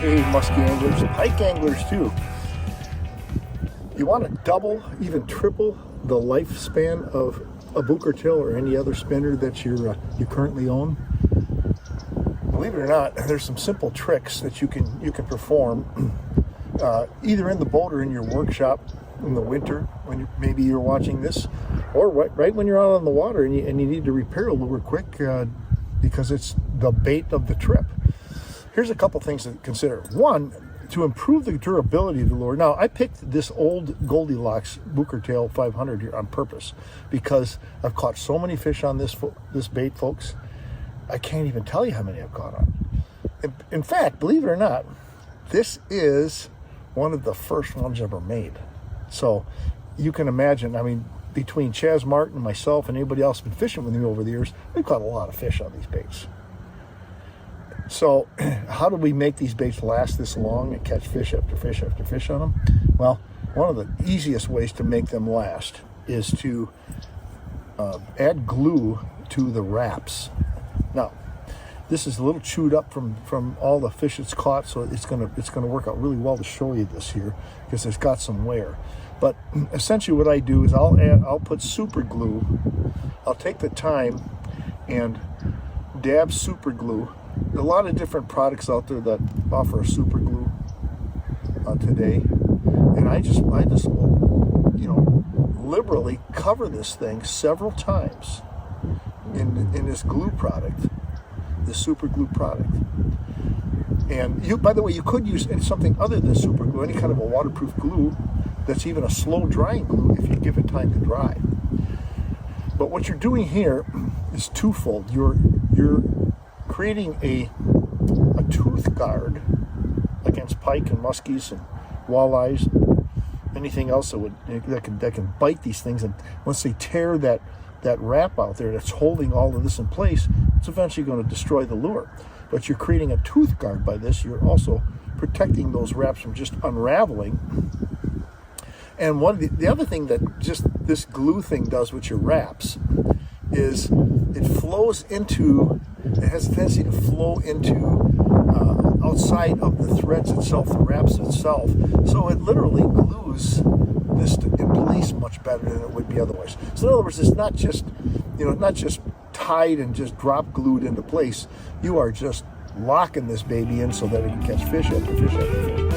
Hey, musky anglers, pike anglers too. You want to double, even triple the lifespan of a booker tail or any other spinner that you currently own. Believe it or not, there's some simple tricks that you can perform either in the boat or in your workshop in the winter when maybe you're watching this, or right when you're out on the water and you need to repair a lure quick because it's the bait of the trip. Here's a couple things to consider. One, to improve the durability of the lure. Now, I picked this old Goldilocks Booker Tail 500 here on purpose because I've caught so many fish on this bait, folks. I can't even tell you how many I've caught on. In fact, believe it or not, this is one of the first ones ever made. So you can imagine, I mean, between Chaz Martin, myself, and anybody else who's been fishing with me over the years, we've caught a lot of fish on these baits. So how do we make these baits last this long and catch fish after fish after fish on them? Well, one of the easiest ways to make them last is to add glue to the wraps. Now, this is a little chewed up from all the fish it's caught, so it's gonna work out really well to show you this here because it's got some wear. But essentially what I do is I'll put super glue. I'll take the time and dab super glue. A lot of different products out there that offer super glue today, and I just will, liberally cover this thing several times in this glue product, this super glue product. And by the way, you could use something other than super glue, any kind of a waterproof glue that's even a slow drying glue if you give it time to dry. But what you're doing here is twofold. You're creating a tooth guard against pike and muskies and walleyes, and anything else that can bite these things. And once they tear that wrap out there that's holding all of this in place, it's eventually going to destroy the lure. But you're creating a tooth guard by this. You're also protecting those wraps from just unraveling. And the other thing that just this glue thing does with your wraps is it has a tendency to flow into outside of the threads itself, the wraps itself. So it literally glues this in place much better than it would be otherwise. So in other words, it's not just tied and just drop glued into place. You are just locking this baby in so that it can catch fish after fish after fish.